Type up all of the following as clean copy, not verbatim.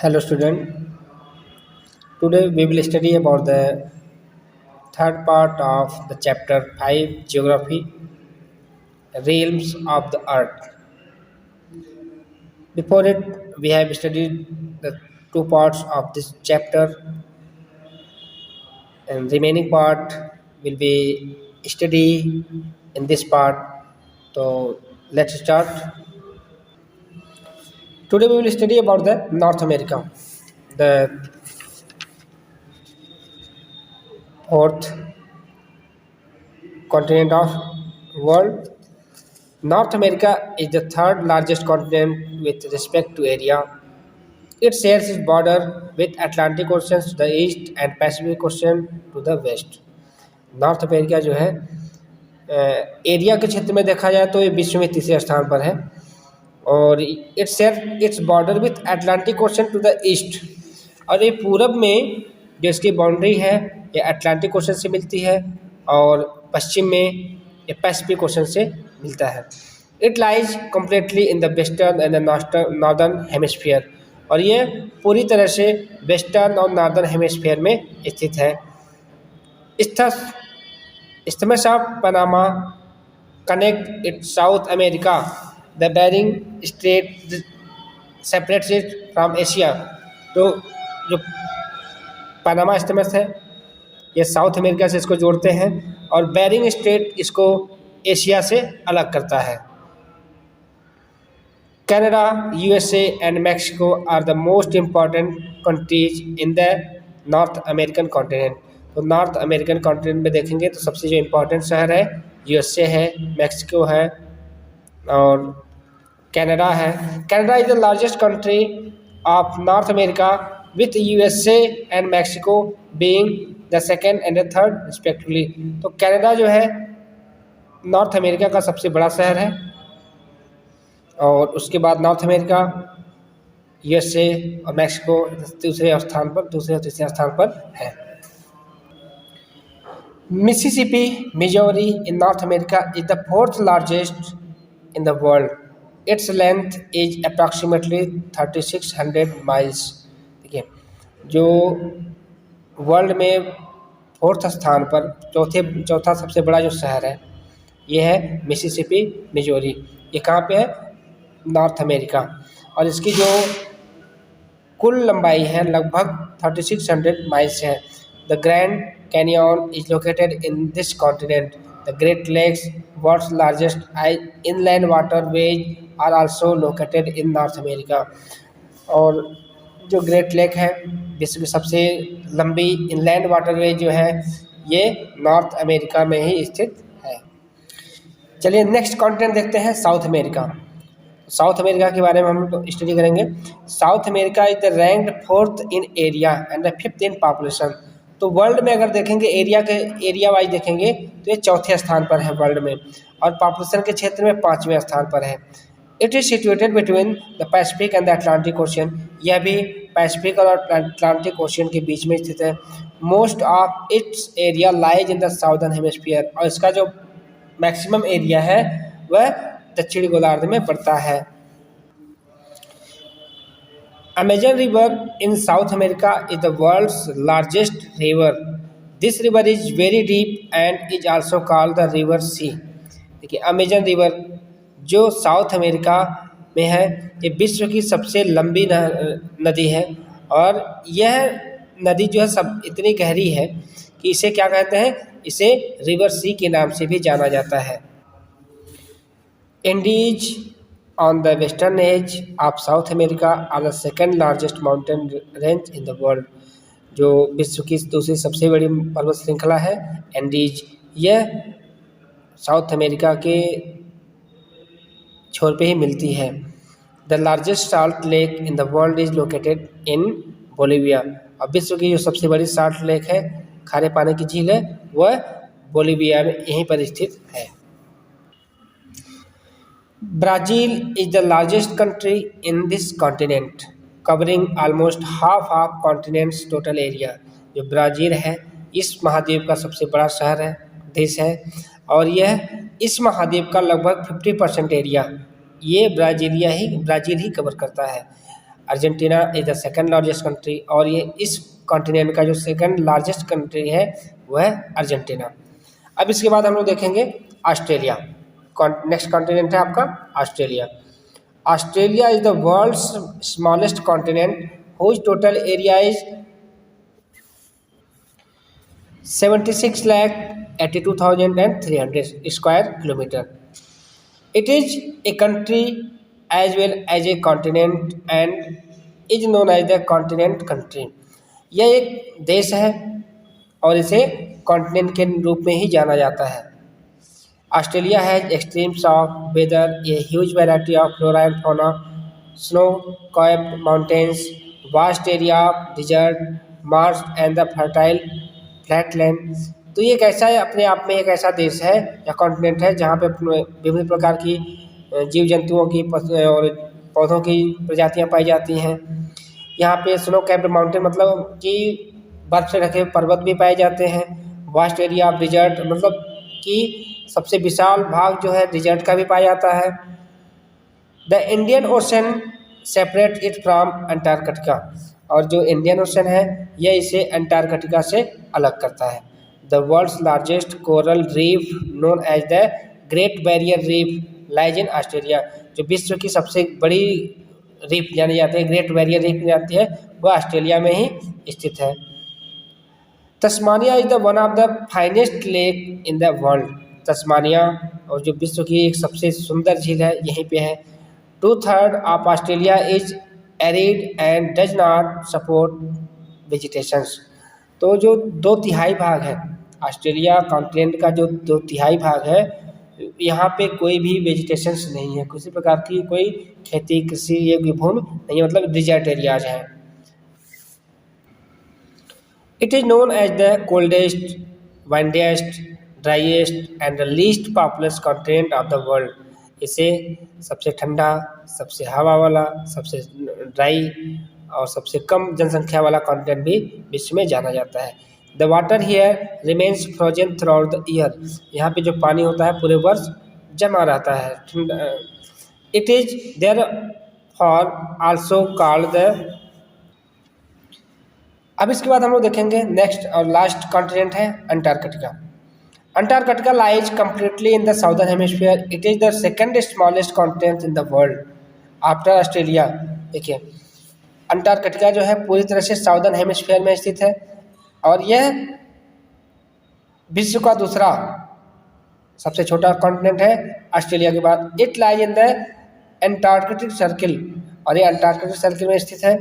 Hello student, today we will study about the third part of the chapter 5 Geography Realms of the Earth. Before it we have studied the two parts of this chapter and remaining part will be study in this part. So let's start. Today we will study about the North America, the fourth continent of world. North America is the third largest continent with respect to area. It shares its border with Atlantic Ocean to the east and Pacific Ocean to the west. North America जो है area के क्षेत्र में देखा जाए तो ये विश्व में तीसरे स्थान पर है और it's border with Atlantic ocean to the east और ये पूरब में जो इसकी बाउंड्री है ये अटलांटिक ओशन से मिलती है और पश्चिम में ये पैसिफिक ओशन से मिलता है. It lies completely in the western and the northern hemisphere और ये पूरी तरह से वेस्टर्न और नॉर्दर्न हेमिस्फीयर में स्थित है. Isthmus of Panama connect it South America. The Bering Strait separates it from Asia. तो जो पनामा इस्थमस है ये साउथ अमेरिका से इसको जोड़ते हैं और बेरिंग स्ट्रेट इसको एशिया से अलग करता है. Canada, USA and Mexico are the most important countries in the north American continent. तो नॉर्थ अमेरिकन कॉन्टिनेंट में देखेंगे तो सबसे जो इम्पोर्टेंट शहर है यूएसए है, मैक्सिको है और कनाडा है. Canada is the largest country of north America with USA and Mexico being the second and the third respectively. तो कनाडा जो है नॉर्थ अमेरिका का सबसे बड़ा शहर है और उसके बाद नॉर्थ अमेरिका, यूएसए और मैक्सिको दूसरे और तीसरे स्थान पर है. Mississippi, Missouri in North America is the fourth largest in the world. Its length is approximately 3600 miles. देखिए जो वर्ल्ड में फोर्थ स्थान पर चौथा सबसे बड़ा जो शहर है ये है मिसिसिपी, मिजोरी. ये कहाँ पे है? North America. और इसकी जो कुल लंबाई है लगभग 3600 माइल्स है. The Grand Canyon is located in this continent. The Great Lakes, world's largest inland waterways, are also located in North America. और जो ग्रेट लेक है विश्व की सबसे लंबी इनलैंड वाटरवे जो है ये नॉर्थ अमेरिका में ही स्थित है. चलिए नेक्स्ट कॉन्टिनेंट देखते हैं साउथ अमेरिका. साउथ अमेरिका के बारे में हम स्टडी करेंगे. South America is the ranked fourth in area and the fifth in population. तो वर्ल्ड में अगर देखेंगे एरिया वाइज देखेंगे तो ये चौथे स्थान पर है वर्ल्ड में और पॉपुलेशन के क्षेत्र में 5वें स्थान पर है. It is situated between the Pacific and the Atlantic ocean. यह भी पैसिफिक और अटलांटिक ओशियन के बीच में स्थित है. Most of its area lies in the southern hemisphere और इसका जो मैक्सिमम एरिया है वह दक्षिणी गोलार्ध में पड़ता है. Amazon River in South America is the world's largest river. This river is very deep and is also called the River Sea. देखिए अमेजन रिवर जो साउथ अमेरिका में है ये विश्व की सबसे लंबी नदी है और यह नदी जो है सब इतनी गहरी है कि इसे क्या कहते हैं, इसे रिवर सी के नाम से भी जाना जाता है. Indies on the western edge of South America are the second largest mountain range in the world. जो विश्व की दूसरी सबसे बड़ी पर्वत श्रृंखला है एंडीज. यह साउथ अमेरिका के छोर पे ही मिलती है. The largest salt lake in the world is located in Bolivia. और विश्व की जो सबसे बड़ी साल्ट लेक है, खारे पानी की झील है, वह बोलिविया में यहीं पर स्थित है. Brazil is the largest country in this continent, covering almost half of continent's total area. जो ब्राज़ील है इस महाद्वीप का सबसे बड़ा शहर है, देश है और यह इस महाद्वीप का लगभग 50% एरिया ये ब्राज़ील ही कवर करता है. Argentina is the second largest country, और ये इस कॉन्टिनेंट का जो सेकंड लार्जेस्ट कंट्री है वो है अर्जेंटीना। अब इसके बाद हम लोग देखेंगे ऑस्ट्रेलिया। नेक्स्ट कॉन्टिनेंट है आपका Australia. Australia is the world's smallest continent whose total area is 76,82,300 square kilometer. It is a country as well as a continent and is known as the continent country. यह एक देश है और इसे continent के रूप में ही जाना जाता है। Australia has extremes of weather, a huge variety of flora and fauna, snow capped mountains, vast area of desert, marsh and the fertile flatland. तो ये एक ऐसा है, अपने आप में एक ऐसा देश है या कॉन्टिनेंट है जहाँ पे विभिन्न प्रकार की जीव जंतुओं की और पौधों की प्रजातियाँ पाई जाती हैं। यहाँ पे स्नो कैप्ड माउंटेन मतलब कि बर्फ से ढके पर्वत भी पाए जाते हैं। वास्ट एरिया ऑफ डिजर्ट मतलब कि सबसे विशाल भाग जो है डिजर्ट का भी पाया जाता है। The Indian ocean separate it from Antarctica, और जो इंडियन ओशन है यह इसे अंटार्कटिका से अलग करता है। The world's largest coral reef known as the great barrier reef lies in Australia, जो विश्व की सबसे बड़ी रीफ जानी जाती है, ग्रेट बैरियर रीफ जाती है, वह ऑस्ट्रेलिया में ही स्थित है। Tasmania is the one of the finest lake in the world. Tasmania और जो विश्व की एक सबसे सुंदर झील है यहीं पे है। 2/3 of Australia is arid and does not support vegetations. तो जो 2/3 भाग है ऑस्ट्रेलिया कॉन्टिनेंट का, जो 2/3 भाग है, यहाँ पे कोई भी वेजिटेशंस नहीं है, किसी प्रकार की कोई खेती कृषि योग्य भूमि नहीं है, मतलब डिजर्ट एरियाज हैं। It is known as the coldest, windiest, driest and the least populous continent of the world. इसे सबसे ठंडा, सबसे हवा वाला, सबसे ड्राई और सबसे कम जनसंख्या वाला कॉन्टिनेंट भी विश्व में जाना जाता है। The water here remains frozen through out the year. यहाँ पे जो पानी होता है पूरे वर्ष जमा रहता है। It is therefore also called the. अब इसके बाद हम लोग देखेंगे नेक्स्ट और लास्ट कॉन्टिनेंट है Antarctica. Antarctica lies completely in the southern hemisphere. It is the second smallest continent in the world after Australia. देखिए अंटार्कटिका जो है पूरी तरह से साउदर्न हेमिस्फीयर में स्थित है और यह विश्व का दूसरा सबसे छोटा कॉन्टिनेंट है ऑस्ट्रेलिया के बाद। It lies in the Antarctic circle, और ये अंटार्कटिक सर्किल में स्थित है।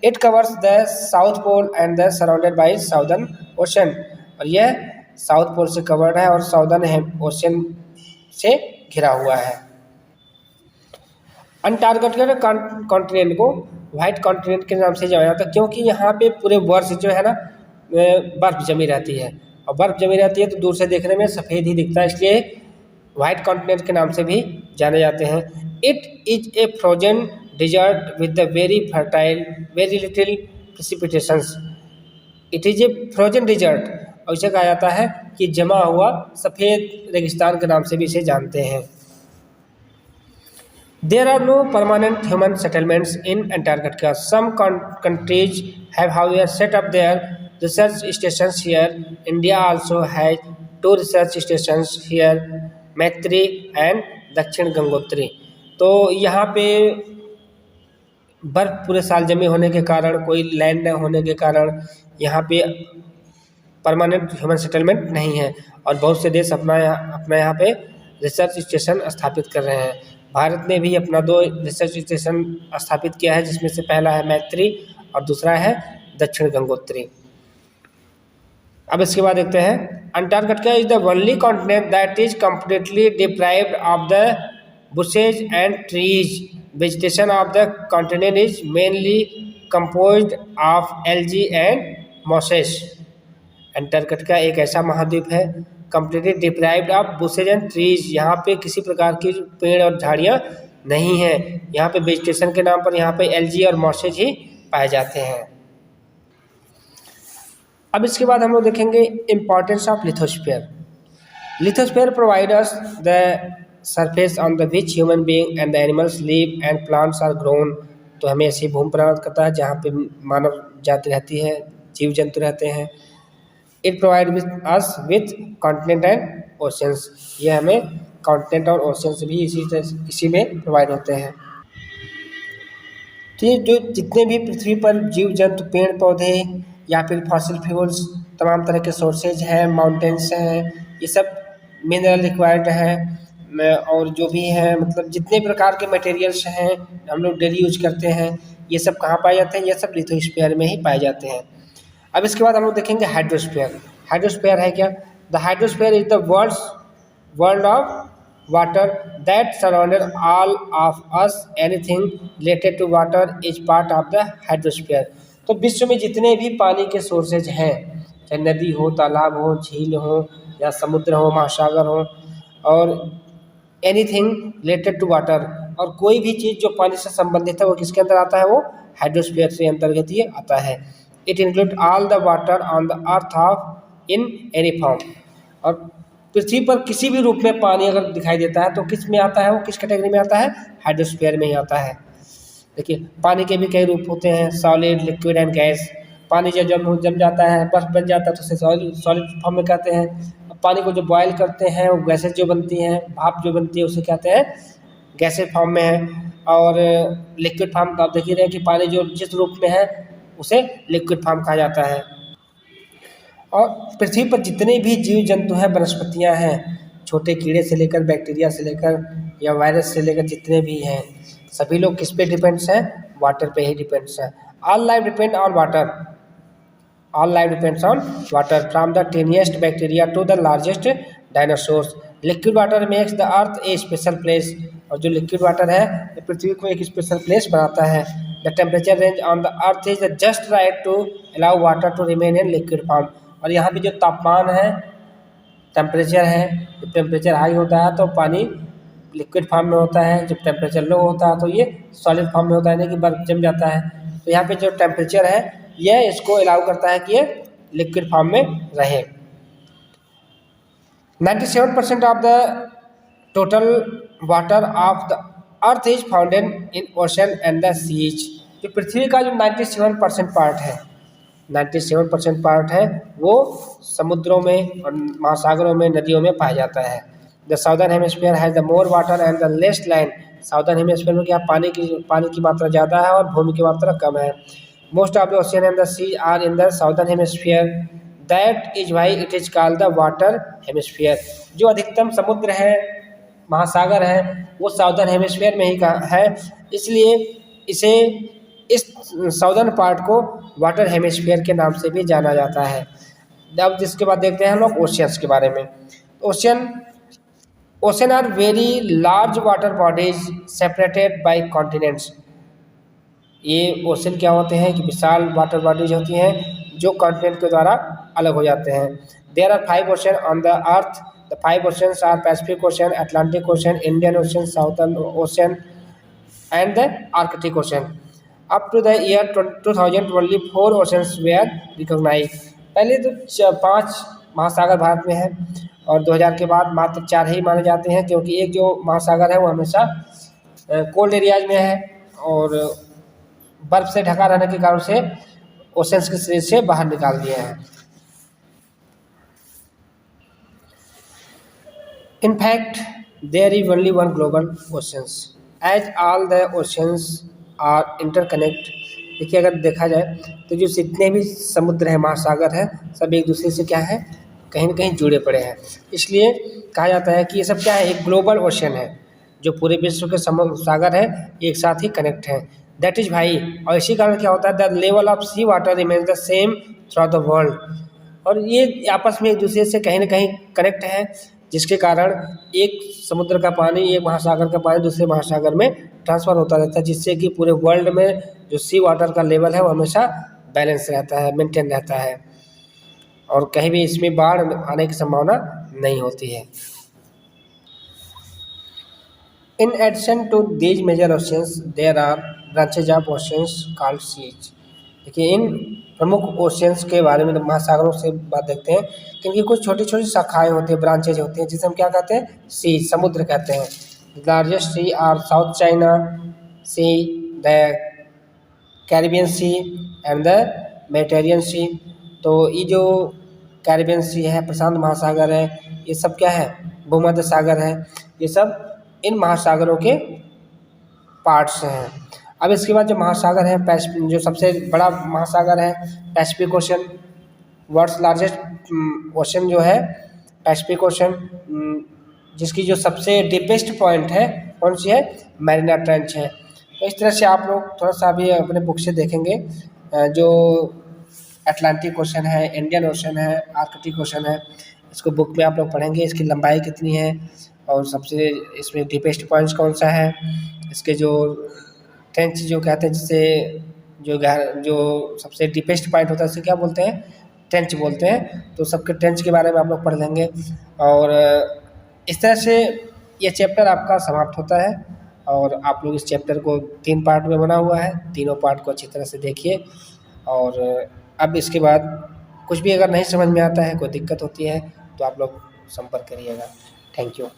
It covers the south pole and the surrounded by southern ocean, और यह साउथ पोल से कवर्ड है और साउदर्न ओशन से घिरा हुआ है। अंटार्कटिका कॉन्टिनेंट को व्हाइट कॉन्टिनेंट के नाम से जाना जाता है क्योंकि यहाँ पे पूरे वर्ष जो है ना बर्फ जमी रहती है, और बर्फ जमी रहती है तो दूर से देखने में सफ़ेद ही दिखता है, इसलिए व्हाइट कॉन्टिनेंट के नाम से भी जाने जाते हैं। It is a frozen desert with the very fertile very little precipitations. It is a frozen desert, और इसे कहा जाता है कि जमा हुआ सफ़ेद रेगिस्तान के नाम से भी इसे जानते हैं। There are no permanent human settlements in Antarctica. Some countries have however set up their research stations here. India also has 2 research stations here, Maitri and Dakshin Gangotri. तो यहाँ पे बर्फ पूरे साल जमे होने के कारण, कोई लैंड न होने के कारण यहाँ पे परमानेंट ह्यूमन सेटलमेंट नहीं है, और बहुत से देश अपना यहाँ पे रिसर्च स्टेशन स्थापित कर रहे हैं। भारत ने भी अपना 2 रिसर्च स्टेशन स्थापित किया है, जिसमें से पहला है मैत्री और दूसरा है दक्षिण गंगोत्री। अब इसके बाद देखते हैं Antarctica is the only continent that is completely deprived of the bushes and trees. Vegetation of the continent is mainly composed of algae and mosses. Antarctica एक ऐसा महाद्वीप है completely deprived of bushes and trees. यहाँ पे किसी प्रकार की पेड़ और झाड़ियाँ नहीं हैं। यहाँ पे वेजिटेशन के नाम पर यहाँ पे एल्गी और मॉसेज ही पाए जाते हैं। अब इसके बाद हम लोग देखेंगे importance of lithosphere. Lithosphere provide us the surface on the which human being and the animals live and plants are grown. तो हमें ऐसी भूमि प्रदान करता है जहाँ पे मानव जाति रहती है, जीव जंतु रहते हैं। It provide with us with continent and oceans, ये हमें कॉन्टिनेंट और ओशंस भी इसी में प्रोवाइड होते हैं। तो ये जो जितने भी पृथ्वी पर जीव जंतु, पेड़ पौधे या फिर फॉसिल फ्यूल्स, तमाम तरह के सोर्सेज हैं, माउंटेन्स हैं, ये सब मिनरल रिक्वायर्ड हैं। और जो भी हैं मतलब जितने प्रकार के मटेरियल्स हैं हम लोग डेली यूज करते हैं, ये सब कहाँ पाए जाते हैं? ये सब लिथोस्फीयर में ही पाए जाते हैं। अब इसके बाद हम लोग देखेंगे हाइड्रोस्फीयर। हाइड्रोस्फीयर है क्या? The hydrosphere is the world of water that surrounded all of us. Anything related to water is part of the hydrosphere. तो विश्व में जितने भी पानी के सोर्सेज हैं, चाहे नदी हो, तालाब हो, झील हो या समुद्र हो, महासागर हो, और एनीथिंग रिलेटेड टू वाटर, और कोई भी चीज़ जो पानी से संबंधित है वो किसके अंदर आता है? वो हाइड्रोस्फीयर से अंतर्गत ये आता है। It include all the water on the earth of in any form. और पृथ्वी पर किसी भी रूप में पानी अगर दिखाई देता है तो किस में आता है? वो किस कैटेगरी में आता है? हाइड्रोस्फीयर में ही आता है। देखिए पानी के भी कई रूप होते हैं, सॉलिड, लिक्विड एंड गैस। पानी जब जम जाता है, बर्फ बन जाता है तो उसे सॉलिड फॉर्म में कहते हैं। अब पानी को जो बॉयल करते हैं वो गैसेज जो बनती हैं, भाप जो बनती है उसे कहते हैं गैसेज फॉर्म में है। और लिक्विड फॉर्म तो आप देख ही रहे हैं कि पानी जो जिस रूप में है उसे लिक्विड फॉर्म कहा जाता है। और पृथ्वी पर जितने भी जीव जंतु हैं, वनस्पतियां हैं, छोटे कीड़े से लेकर बैक्टीरिया से लेकर या वायरस से लेकर जितने भी हैं, सभी लोग किस पे डिपेंड्स हैं? वाटर पे ही डिपेंड्स हैं। All life depend on water. All life depends on water from the tiniest bacteria to the largest dinosaurs. Liquid water makes the earth a special place. और जो लिक्विड वाटर है ये पृथ्वी को एक स्पेशल प्लेस बनाता है। The temperature range on the earth is just right to allow water to remain in liquid form. और यहाँ पे जो तापमान है, टेम्परेचर है, जब टेम्परेचर हाई होता है तो पानी लिक्विड फॉर्म में होता है, जब टेम्परेचर लो होता है तो ये सॉलिड फॉर्म में होता है, यानी कि बर्फ जम जाता है। तो यहाँ पे जो टेम्परेचर है यह इसको अलाउ करता है कि ये लिक्विड फॉर्म में रहे। 97% of the total water of the earth is found in ocean and the seas. जो पृथ्वी का जो 97% पार्ट है, 97% पार्ट है वो समुद्रों में और महासागरों में, नदियों में पाया जाता है। The southern hemisphere has the more water and the less land. Southern hemisphere में क्या पानी की मात्रा ज़्यादा है और भूमि की मात्रा कम है। Most of the ocean and the sea are in the southern hemisphere, that is why it is called the water hemisphere. जो अधिकतम समुद्र है, महासागर है, वो साउदर्न हेमिस्फीयर में ही है, इसलिए इसे इस साउदर्न पार्ट को वाटर हेमिस्फीयर के नाम से भी जाना जाता है। अब जिसके बाद देखते हैं हम लोग ओशियंस के बारे में। Ocean are very large water bodies separated by continents. ये ओशन क्या होते हैं कि विशाल वाटर बॉडीज होती हैं जो कॉन्टिनेंट के द्वारा अलग हो जाते हैं। There are 5 ocean on the earth. The 5 oceans are Pacific ocean, Atlantic ocean, Indian ocean, Southern ocean and the Arctic ocean. Up to the year 2000 only 4 oceans were recognised. पहले तो 5 महासागर भारत में है और 2000 के बाद मात्र 4 ही माने जाते हैं, क्योंकि एक जो महासागर है वो हमेशा कोल्ड एरियाज में है और बर्फ से ढका रहने के कारण से ओशंस के सीरीज से बाहर निकाल दिए हैं। In fact, there is only one global oceans, as all the oceans are interconnected। देखिए अगर देखा जाए तो जो जितने भी समुद्र हैं, महासागर हैं, सब एक दूसरे से क्या है, कहीं न कहीं जुड़े पड़े हैं। इसलिए कहा जाता है कि ये सब क्या है, एक ग्लोबल ओशन है। जो पूरे विश्व के सागर हैं एक साथ ही कनेक्ट हैं। दैट इज भाई, और इसी कारण क्या होता है, the level of sea water remains the same through the world. और ये आपस में एक दूसरे से कहीं ना कहीं कनेक्ट है, जिसके कारण एक समुद्र का पानी, एक महासागर का पानी दूसरे महासागर में ट्रांसफ़र होता रहता है, जिससे कि पूरे वर्ल्ड में जो सी वाटर का लेवल है वो हमेशा बैलेंस रहता है, मेंटेन रहता है, और कहीं भी इसमें बाढ़ आने की संभावना नहीं होती है। In addition to these major oceans there are branches of oceans called seas. देखिए इन प्रमुख ओशियंस के बारे में, महासागरों से बात देखते हैं कि इनकी कुछ छोटी छोटी शाखाएं होती हैं, ब्रांचेज होती हैं, जिसे हम क्या कहते हैं, सी, समुद्र कहते हैं। Largest sea are South China Sea, the Caribbean Sea and the Mediterranean Sea. तो ये जो कैरिबियन सी है, प्रशांत महासागर है, ये सब क्या है, भूमध्य सागर है, ये सब इन महासागरों के पार्ट्स हैं। अब इसके बाद जो महासागर है, जो सबसे बड़ा महासागर है Pacific ocean, world's largest ocean जो है पैसिफिक ओशन, जिसकी जो सबसे डीपेस्ट पॉइंट है कौन सी है, मैरिना ट्रेंच है। तो इस तरह से आप लोग थोड़ा सा अभी अपने बुक से देखेंगे, जो अटलांटिक ओशन है, इंडियन ओशन है, आर्कटिक ओशन है, इसको बुक में आप लोग पढ़ेंगे, इसकी लंबाई कितनी है और सबसे इसमें डीपेस्ट पॉइंट्स कौन सा है, इसके जो ट्रेंच जो कहते हैं, जिससे जो सबसे डीपेस्ट पॉइंट होता है उसे क्या बोलते हैं, ट्रेंच बोलते हैं। तो सबके ट्रेंच के बारे में आप लोग पढ़ लेंगे। और इस तरह से ये चैप्टर आपका समाप्त होता है। और आप लोग इस चैप्टर को 3 पार्ट में बना हुआ है, तीनों पार्ट को अच्छी तरह से देखिए। और अब इसके बाद कुछ भी अगर नहीं समझ में आता है, कोई दिक्कत होती है, तो आप लोग संपर्क करिएगा। Thank you.